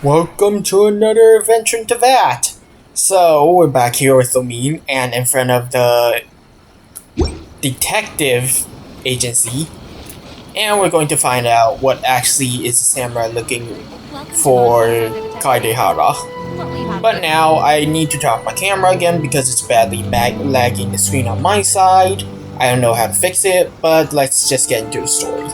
Welcome to another adventure into that. So we're back here with Lamine and in front of the detective agency, and we're going to find out what actually is the samurai looking for Kaidehara. But now I need to drop my camera again because it's badly lagging the screen on my side. I don't know how to fix it, but let's just get into the story.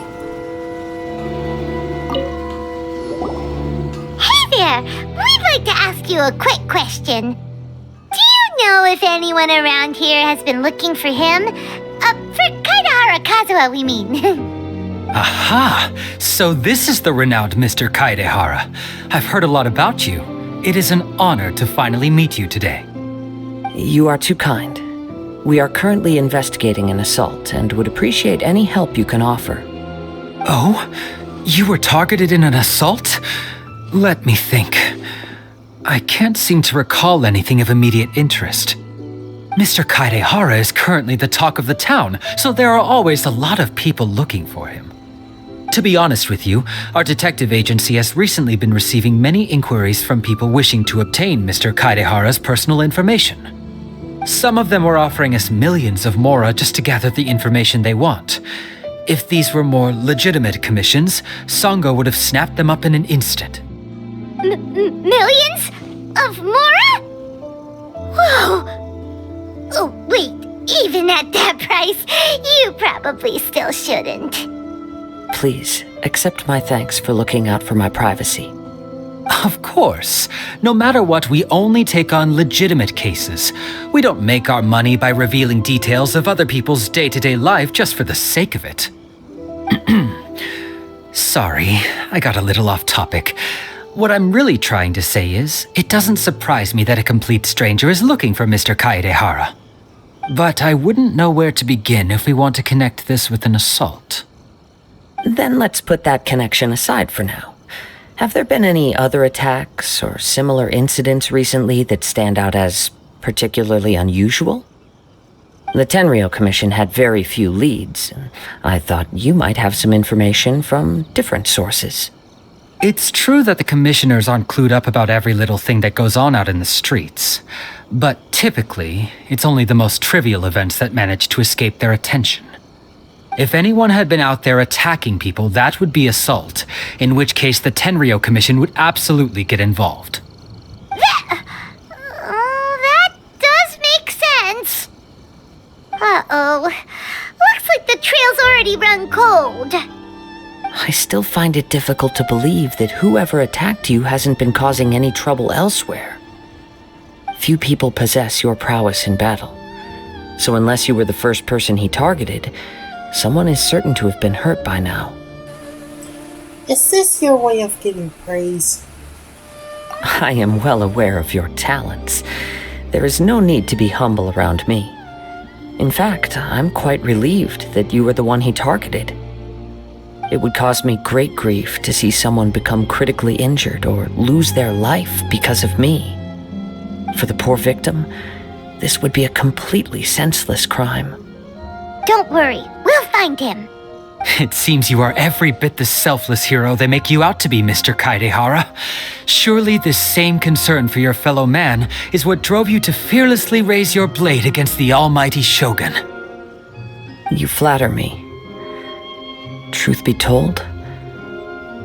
Hey there! We'd like to ask you a quick question. Do you know if anyone around here has been looking for him? For Kaidehara Kazuha, we mean. Aha! So this is the renowned Mr. Kaidehara. I've heard a lot about you. It is an honor to finally meet you today. You are too kind. We are currently investigating an assault and would appreciate any help you can offer. Oh? You were targeted in an assault? Let me think. I can't seem to recall anything of immediate interest. Mr. Kaidehara is currently the talk of the town, so there are always a lot of people looking for him. To be honest with you, our detective agency has recently been receiving many inquiries from people wishing to obtain Mr. Kaidehara's personal information. Some of them were offering us millions of mora just to gather the information they want. If these were more legitimate commissions, Sango would have snapped them up in an instant. Millions? Of mora? Whoa! Oh, wait, even at that price, you probably still shouldn't. Please, accept my thanks for looking out for my privacy. Of course. No matter what, we only take on legitimate cases. We don't make our money by revealing details of other people's day-to-day life just for the sake of it. Sorry, I got a little off topic. What I'm really trying to say is, it doesn't surprise me that a complete stranger is looking for Mr. Kaidehara. But I wouldn't know where to begin if we want to connect this with an assault. Then let's put that connection aside for now. Have there been any other attacks or similar incidents recently that stand out as particularly unusual? The Tenryou Commission had very few leads, and I thought you might have some information from different sources. It's true that the commissioners aren't clued up about every little thing that goes on out in the streets, but typically, it's only the most trivial events that manage to escape their attention. If anyone had been out there attacking people, that would be assault, in which case the Tenryou Commission would absolutely get involved. That does make sense. Uh-oh. Looks like the trail's already run cold. I still find it difficult to believe that whoever attacked you hasn't been causing any trouble elsewhere. Few people possess your prowess in battle, so unless you were the first person he targeted, someone is certain to have been hurt by now. Is this your way of getting praise? I am well aware of your talents. There is no need to be humble around me. In fact, I'm quite relieved that you were the one he targeted. It would cause me great grief to see someone become critically injured or lose their life because of me. For the poor victim, this would be a completely senseless crime. Don't worry, we'll find him. It seems you are every bit the selfless hero they make you out to be, Mr. Kaidehara. Surely this same concern for your fellow man is what drove you to fearlessly raise your blade against the almighty Shogun. You flatter me. Truth be told,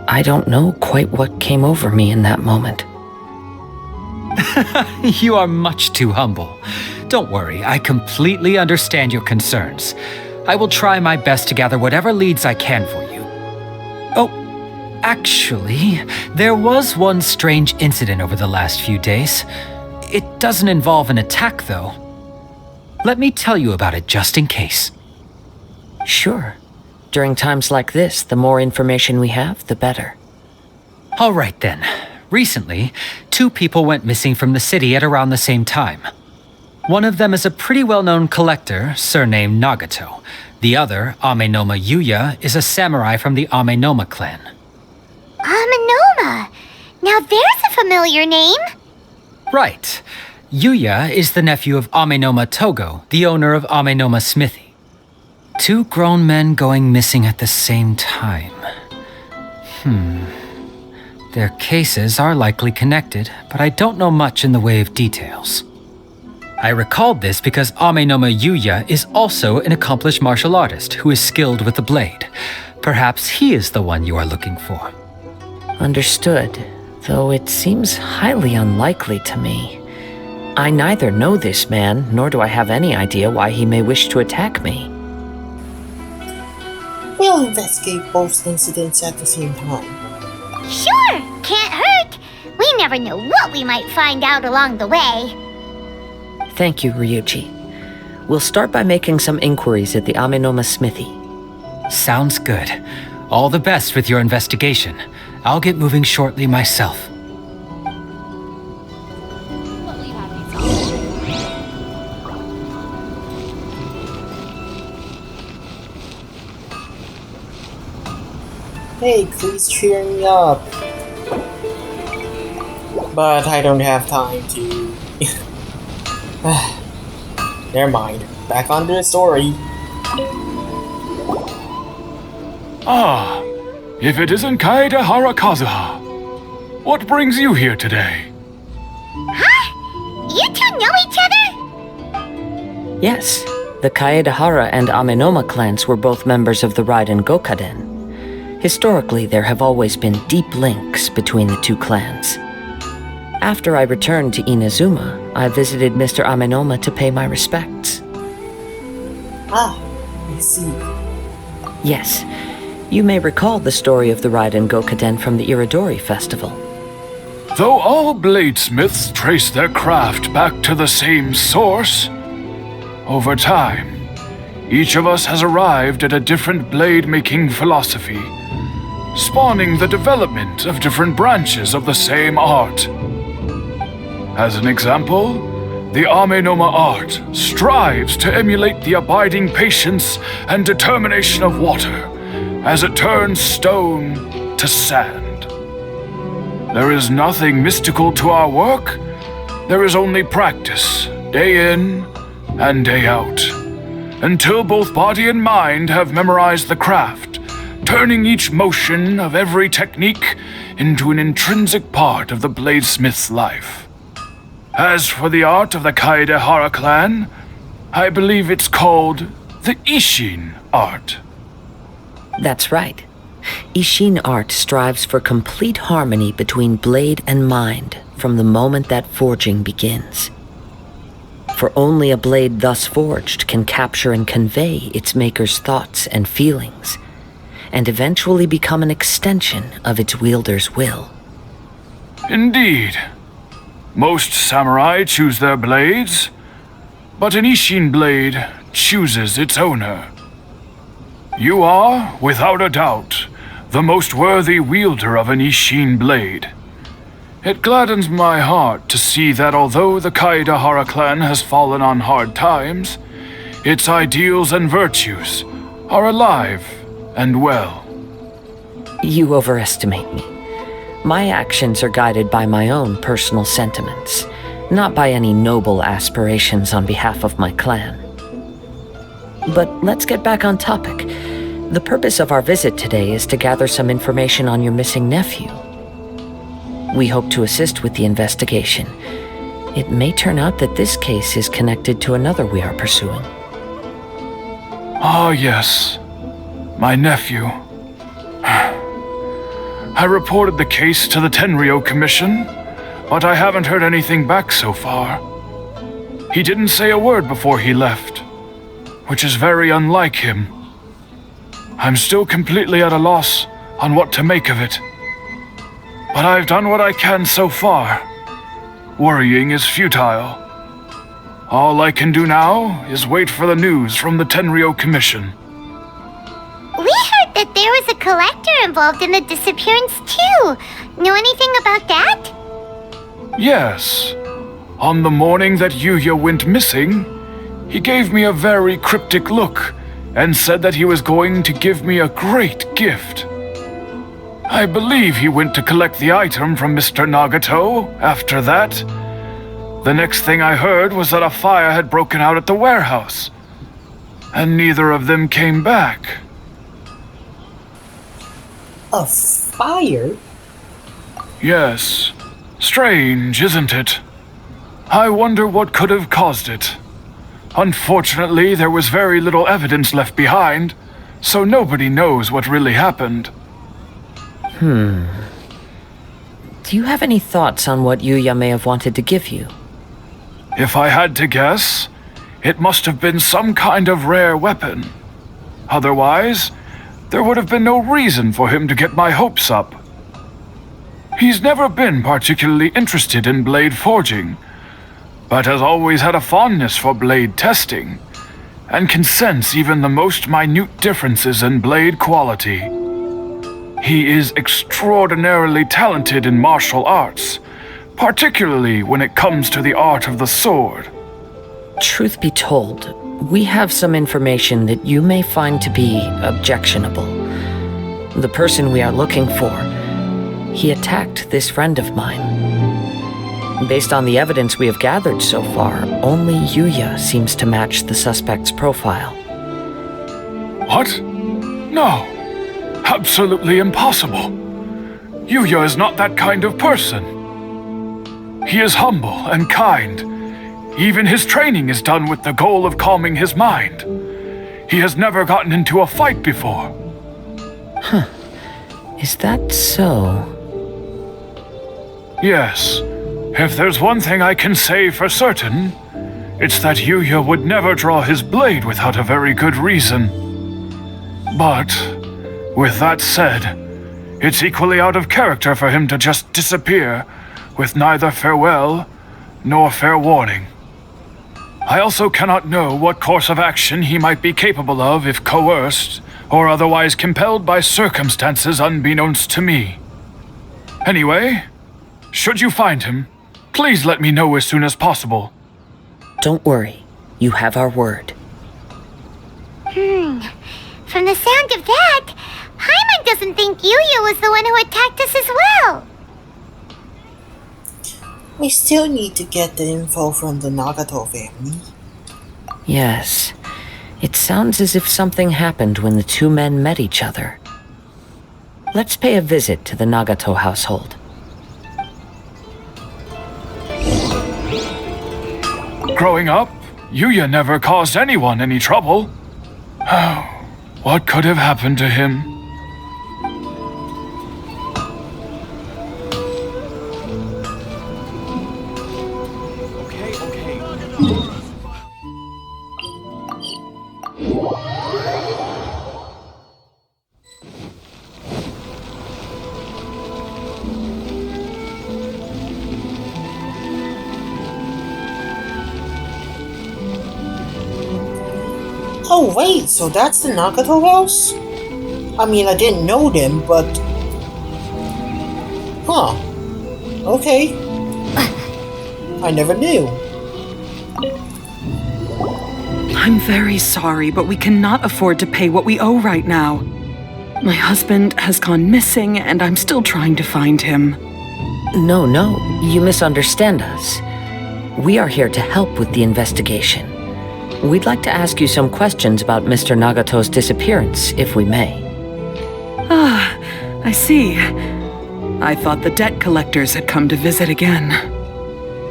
I don't know quite what came over me in that moment. You are much too humble. Don't worry, I completely understand your concerns. I will try my best to gather whatever leads I can for you. Oh, actually, there was one strange incident over the last few days. It doesn't involve an attack, though. Let me tell you about it just in case. Sure. During times like this, the more information we have, the better. All right then. Recently, 2 people went missing from the city at around the same time. One of them is a pretty well-known collector, surnamed Nagato. The other, Amenoma Yuya, is a samurai from the Amenoma clan. Amenoma! Now there's a familiar name. Right. Yuya is the nephew of Amenoma Togo, the owner of Amenoma Smithy. 2 grown men going missing at the same time. Their cases are likely connected, but I don't know much in the way of details. I recalled this because Amenoma Yuya is also an accomplished martial artist who is skilled with the blade. Perhaps he is the one you are looking for. Understood, though it seems highly unlikely to me. I neither know this man, nor do I have any idea why he may wish to attack me. We'll investigate both incidents at the same time. Sure, can't hurt. We never know what we might find out along the way. Thank you, Ryuji. We'll start by making some inquiries at the Amenoma smithy. Sounds good. All the best with your investigation. I'll get moving shortly myself. Hey, please cheer me up. But I don't have time to... Never mind. Back onto the story. Ah, if it isn't Kaedehara Kazuha. What brings you here today? Huh? You two know each other? Yes, the Kaedehara and Amenoma clans were both members of the Raiden Gokaden. Historically, there have always been deep links between the two clans. After I returned to Inazuma, I visited Mr. Amenoma to pay my respects. Ah, I see. Yes, you may recall the story of the Raiden Gokaden from the Iridori Festival. Though all bladesmiths trace their craft back to the same source, over time, each of us has arrived at a different blade-making philosophy, spawning the development of different branches of the same art. As an example, the Amenoma art strives to emulate the abiding patience and determination of water as it turns stone to sand. There is nothing mystical to our work. There is only practice, day in and day out, until both body and mind have memorized the craft, turning each motion of every technique into an intrinsic part of the bladesmith's life. As for the art of the Kaedehara clan, I believe it's called the Ishin art. That's right. Ishin art strives for complete harmony between blade and mind from the moment that forging begins. For only a blade thus forged can capture and convey its maker's thoughts and feelings, and eventually become an extension of its wielder's will. Indeed. Most samurai choose their blades, but an Ishin blade chooses its owner. You are, without a doubt, the most worthy wielder of an Ishin blade. It gladdens my heart to see that although the Kaedehara clan has fallen on hard times, its ideals and virtues are alive and well. You overestimate me. My actions are guided by my own personal sentiments, not by any noble aspirations on behalf of my clan. But let's get back on topic. The purpose of our visit today is to gather some information on your missing nephew. We hope to assist with the investigation. It may turn out that this case is connected to another we are pursuing. Ah, yes. My nephew. I reported the case to the Tenryo Commission, but I haven't heard anything back so far. He didn't say a word before he left, which is very unlike him. I'm still completely at a loss on what to make of it. But I've done what I can so far. Worrying is futile. All I can do now is wait for the news from the Tenryo Commission. We heard that there was a collector involved in the disappearance too. Know anything about that? Yes. On the morning that Yuya went missing, he gave me a very cryptic look and said that he was going to give me a great gift. I believe he went to collect the item from Mr. Nagato after that. The next thing I heard was that a fire had broken out at the warehouse, and neither of them came back. A fire? Yes. Strange, isn't it? I wonder what could have caused it. Unfortunately, there was very little evidence left behind, so nobody knows what really happened. Do you have any thoughts on what Yuya may have wanted to give you? If I had to guess, it must have been some kind of rare weapon. Otherwise, there would have been no reason for him to get my hopes up. He's never been particularly interested in blade forging, but has always had a fondness for blade testing, and can sense even the most minute differences in blade quality. He is extraordinarily talented in martial arts, particularly when it comes to the art of the sword. Truth be told, we have some information that you may find to be objectionable. The person we are looking for, he attacked this friend of mine. Based on the evidence we have gathered so far, only Yuya seems to match the suspect's profile. What? No. Absolutely impossible. Yuya is not that kind of person. He is humble and kind. Even his training is done with the goal of calming his mind. He has never gotten into a fight before. Is that so? Yes. If there's one thing I can say for certain, it's that Yuya would never draw his blade without a very good reason. But, with that said, it's equally out of character for him to just disappear with neither farewell nor fair warning. I also cannot know what course of action he might be capable of if coerced or otherwise compelled by circumstances unbeknownst to me. Anyway, should you find him, please let me know as soon as possible. Don't worry, you have our word. From the sound of that, Paimon doesn't think Yuya was the one who attacked us as well. We still need to get the info from the Nagato family. Yes, it sounds as if something happened when the two men met each other. Let's pay a visit to the Nagato household. Growing up, Yuya never caused anyone any trouble. What could have happened to him? Oh wait, so that's the Nagato house? I mean, I didn't know them, but... Huh. Okay. I never knew. I'm very sorry, but we cannot afford to pay what we owe right now. My husband has gone missing, and I'm still trying to find him. No, you misunderstand us. We are here to help with the investigation. We'd like to ask you some questions about Mr. Nagato's disappearance, if we may. Ah, I see. I thought the debt collectors had come to visit again.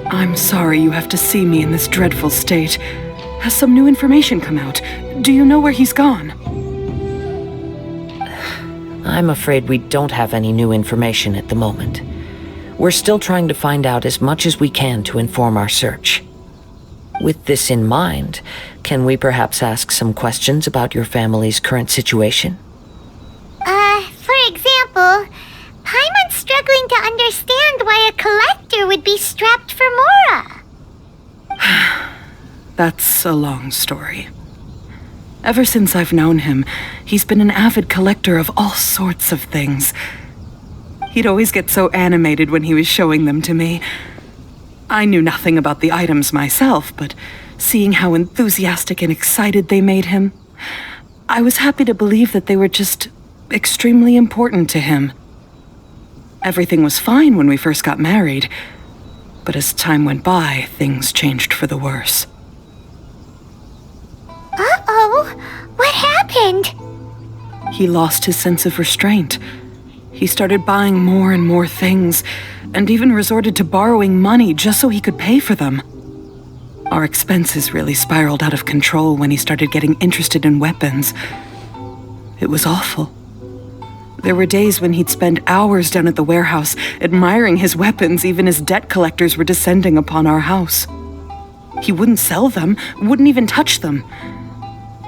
I'm sorry you have to see me in this dreadful state. Has some new information come out? Do you know where he's gone? I'm afraid we don't have any new information at the moment. We're still trying to find out as much as we can to inform our search. With this in mind, can we perhaps ask some questions about your family's current situation? For example, Paimon's struggling to understand why a collector would be strapped for Mora. That's a long story. Ever since I've known him, he's been an avid collector of all sorts of things. He'd always get so animated when he was showing them to me. I knew nothing about the items myself, but seeing how enthusiastic and excited they made him, I was happy to believe that they were just extremely important to him. Everything was fine when we first got married, but as time went by, things changed for the worse. Uh-oh, what happened? He lost his sense of restraint. He started buying more and more things, and even resorted to borrowing money just so he could pay for them. Our expenses really spiraled out of control when he started getting interested in weapons. It was awful. There were days when he'd spend hours down at the warehouse admiring his weapons even as debt collectors were descending upon our house. He wouldn't sell them, wouldn't even touch them.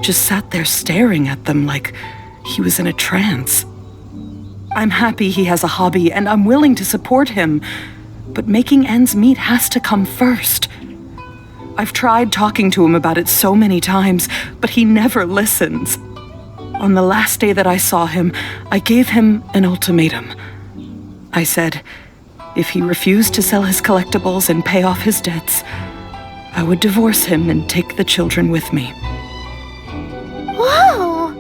Just sat there staring at them like he was in a trance. I'm happy he has a hobby and I'm willing to support him, but making ends meet has to come first. I've tried talking to him about it so many times, but he never listens. On the last day that I saw him, I gave him an ultimatum. I said, if he refused to sell his collectibles and pay off his debts, I would divorce him and take the children with me. Whoa!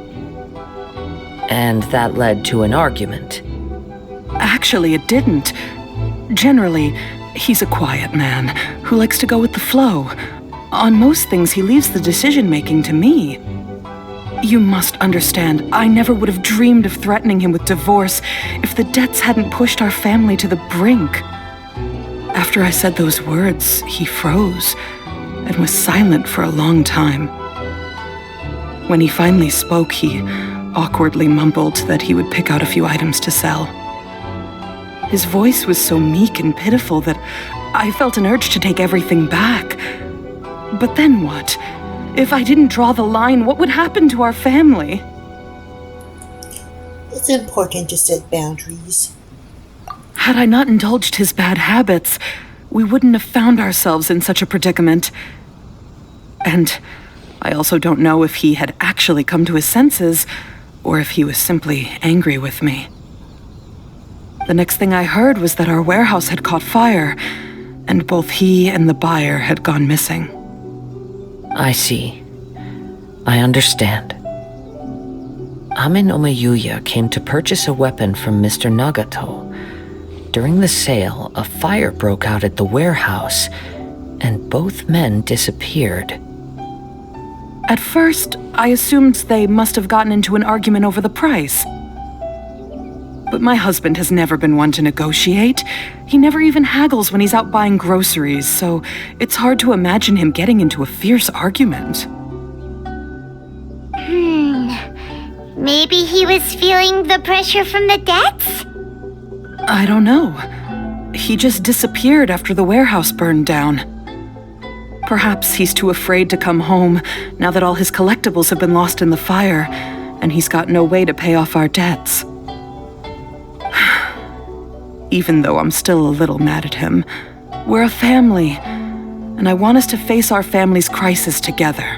And that led to an argument. Actually, it didn't. Generally, he's a quiet man who likes to go with the flow. On most things, he leaves the decision-making to me. You must understand, I never would have dreamed of threatening him with divorce if the debts hadn't pushed our family to the brink. After I said those words, he froze and was silent for a long time. When he finally spoke, he awkwardly mumbled that he would pick out a few items to sell. His voice was so meek and pitiful that I felt an urge to take everything back. But then what? If I didn't draw the line, what would happen to our family? It's important to set boundaries. Had I not indulged his bad habits, we wouldn't have found ourselves in such a predicament. And I also don't know if he had actually come to his senses, or if he was simply angry with me. The next thing I heard was that our warehouse had caught fire, and both he and the buyer had gone missing. I see. I understand. Amenoma Yuya came to purchase a weapon from Mr. Nagato. During the sale, a fire broke out at the warehouse, and both men disappeared. At first, I assumed they must have gotten into an argument over the price. But my husband has never been one to negotiate. He never even haggles when he's out buying groceries, so it's hard to imagine him getting into a fierce argument. Maybe he was feeling the pressure from the debts? I don't know. He just disappeared after the warehouse burned down. Perhaps he's too afraid to come home now that all his collectibles have been lost in the fire, and he's got no way to pay off our debts. Even though I'm still a little mad at him, we're a family, and I want us to face our family's crisis together.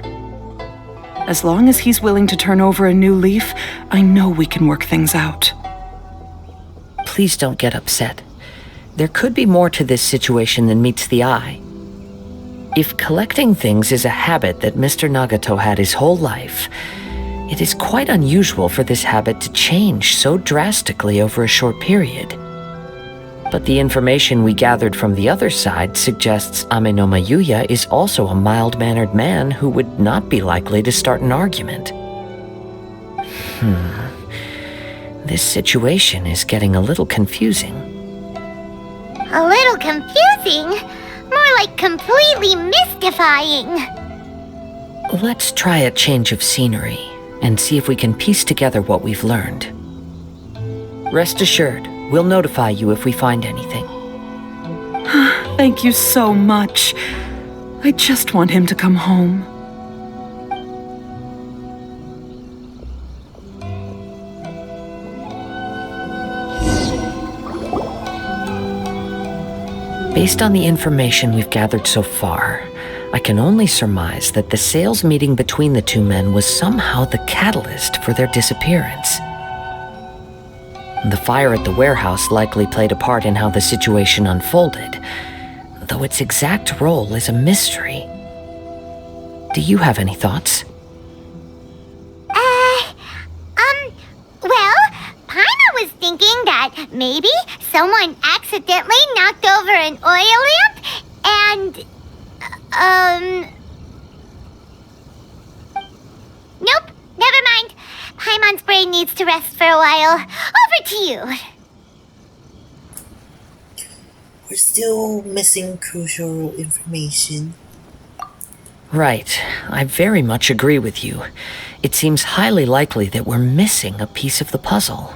As long as he's willing to turn over a new leaf, I know we can work things out. Please don't get upset. There could be more to this situation than meets the eye. If collecting things is a habit that Mr. Nagato had his whole life, it is quite unusual for this habit to change so drastically over a short period. But the information we gathered from the other side suggests Amenoma Yuya is also a mild-mannered man who would not be likely to start an argument. This situation is getting a little confusing. A little confusing? More like completely mystifying. Let's try a change of scenery and see if we can piece together what we've learned. Rest assured, we'll notify you if we find anything. Thank you so much. I just want him to come home. Based on the information we've gathered so far, I can only surmise that the sales meeting between the two men was somehow the catalyst for their disappearance. The fire at the warehouse likely played a part in how the situation unfolded, though its exact role is a mystery. Do you have any thoughts? Well, Paimon was thinking that maybe someone accidentally knocked over an oil lamp and, Nope, never mind. Paimon's brain needs to rest for a while. Over to you. We're still missing crucial information. Right. I very much agree with you. It seems highly likely that we're missing a piece of the puzzle.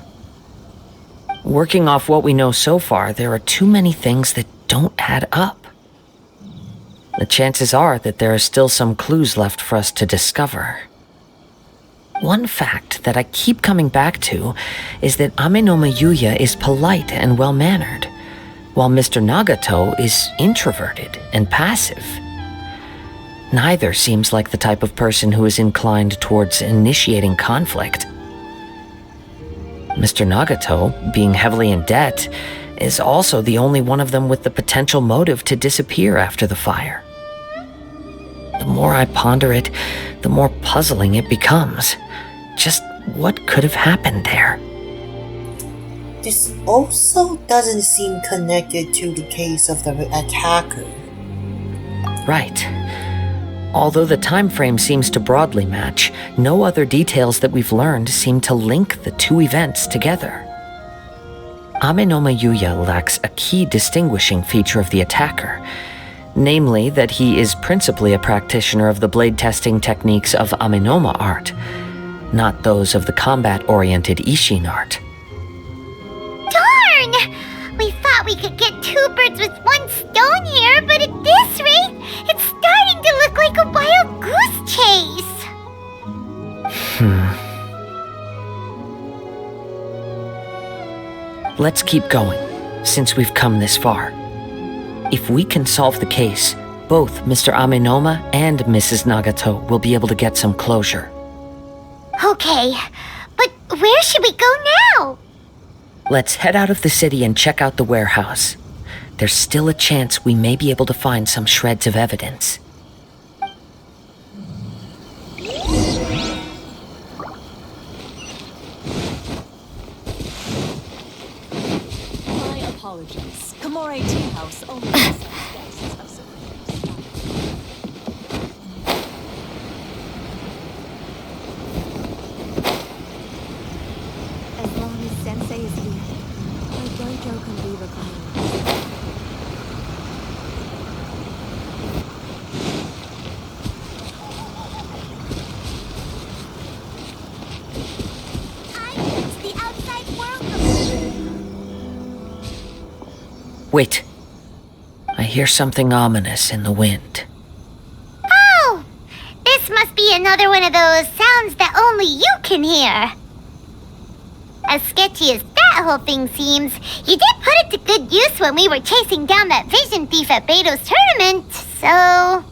Working off what we know so far, there are too many things that don't add up. The chances are that there are still some clues left for us to discover. One fact that I keep coming back to is that Amenoma Yuya is polite and well-mannered, while Mr. Nagato is introverted and passive. Neither seems like the type of person who is inclined towards initiating conflict. Mr. Nagato, being heavily in debt, is also the only one of them with the potential motive to disappear after the fire. The more I ponder it, the more puzzling it becomes. Just what could have happened there? This also doesn't seem connected to the case of the attacker. Right. Although the time frame seems to broadly match, no other details that we've learned seem to link the two events together. Amenoma Yuya lacks a key distinguishing feature of the attacker, namely that he is principally a practitioner of the blade testing techniques of Amenoma art, not those of the combat-oriented Ishin art. Darn! We thought we could get two birds with one stone here, but at this rate, it's starting to look like a wild goose chase. Let's keep going, since we've come this far. If we can solve the case, both Mr. Amenoma and Mrs. Nagato will be able to get some closure. Okay, but where should we go now? Let's head out of the city and check out the warehouse. There's still a chance we may be able to find some shreds of evidence. My apologies. Kamore Tea House only accepts guests of Supreme. As long as Sensei is here, my dojo can be reclaimed. The outside world. Wait. I hear something ominous in the wind. Oh! This must be another one of those sounds that only you can hear. As sketchy as that whole thing seems, you did put it to good use when we were chasing down that vision thief at Beto's tournament, so...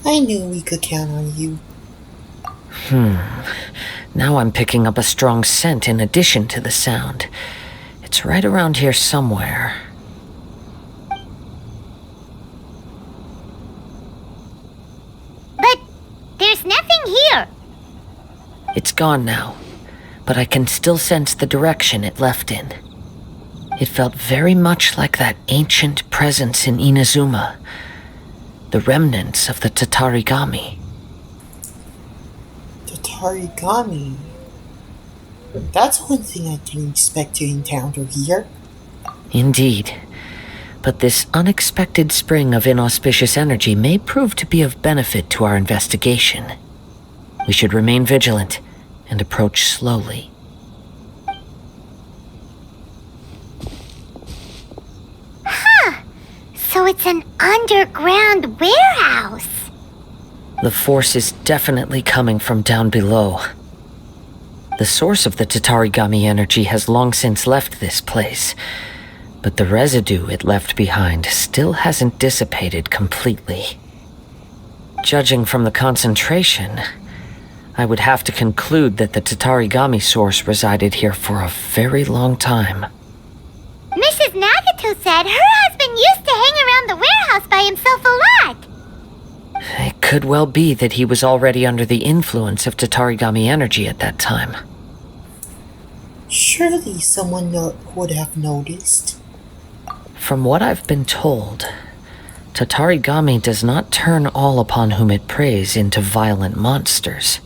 I knew we could count on you. Now I'm picking up a strong scent in addition to the sound. It's right around here somewhere. But there's nothing here. It's gone now, but I can still sense the direction it left in. It felt very much like that ancient presence in Inazuma, the remnants of the Tatarigami. Tatarigami. That's one thing I didn't expect to encounter here. Indeed. But this unexpected spring of inauspicious energy may prove to be of benefit to our investigation. We should remain vigilant and approach slowly. So it's an underground warehouse. The force is definitely coming from down below. The source of the Tatarigami energy has long since left this place, but the residue it left behind still hasn't dissipated completely. Judging from the concentration, I would have to conclude that the Tatarigami source resided here for a very long time. Mrs. Nagato said her husband used to hang around the warehouse by himself a lot. It could well be that he was already under the influence of Tatarigami energy at that time. Surely someone would have noticed. From what I've been told, Tatarigami does not turn all upon whom it preys into violent monsters.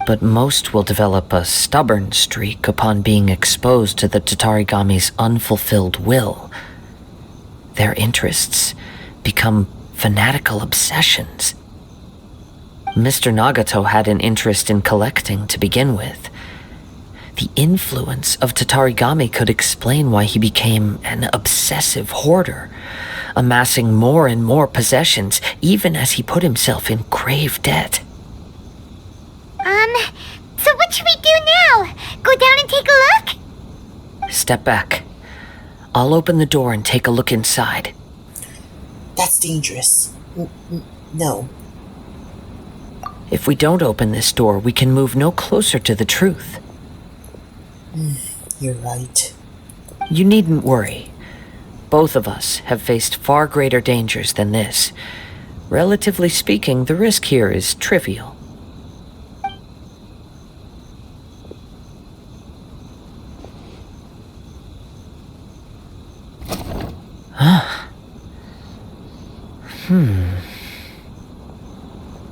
But most will develop a stubborn streak upon being exposed to the Tatarigami's unfulfilled will, their interests become fanatical obsessions. Mr. Nagato had an interest in collecting to begin with. The influence of Tatarigami could explain why he became an obsessive hoarder, amassing more and more possessions, even as he put himself in grave debt. So what should we do now? Go down and take a look? Step back. I'll open the door and take a look inside. That's dangerous. No. If we don't open this door, we can move no closer to the truth. You're right. You needn't worry. Both of us have faced far greater dangers than this. Relatively speaking, the risk here is trivial.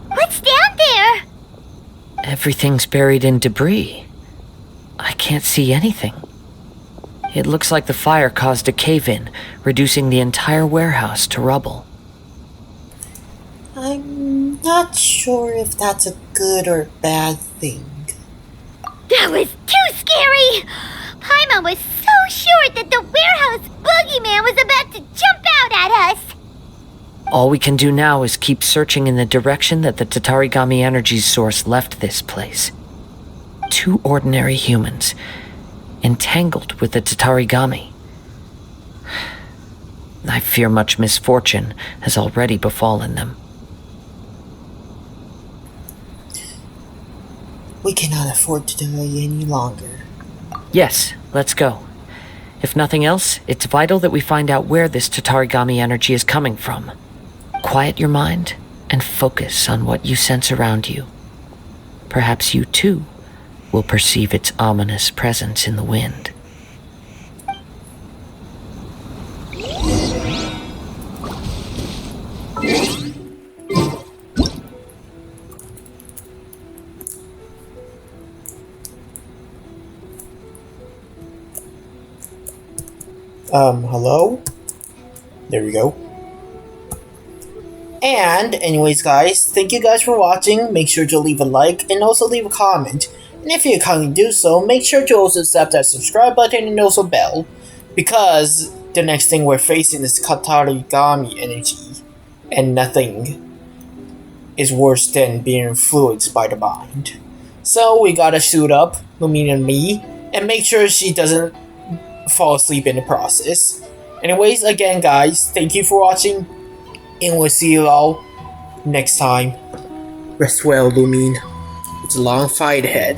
What's down there? Everything's buried in debris. I can't see anything. It looks like the fire caused a cave-in, reducing the entire warehouse to rubble. I'm not sure if that's a good or bad thing. That was too scary! Paimon was so sure that the warehouse boogeyman was about to jump out at us! All we can do now is keep searching in the direction that the Tatarigami energy source left this place. 2 ordinary humans, entangled with the Tatarigami. I fear much misfortune has already befallen them. We cannot afford to delay any longer. Yes, let's go. If nothing else, it's vital that we find out where this Tatarigami energy is coming from. Quiet your mind and focus on what you sense around you. Perhaps you too will perceive its ominous presence in the wind. Hello? There we go. And anyways guys, thank you guys for watching. Make sure to leave a like and also leave a comment. And if you kindly do so, make sure to also tap that subscribe button and also bell. Because the next thing we're facing is Tatarigami energy. And nothing is worse than being influenced by the mind. So we gotta suit up, Lumina and me, and make sure she doesn't fall asleep in the process. Anyways, again guys, thank you for watching. And we'll see you all next time. Rest well, Lumine. It's a long fight ahead.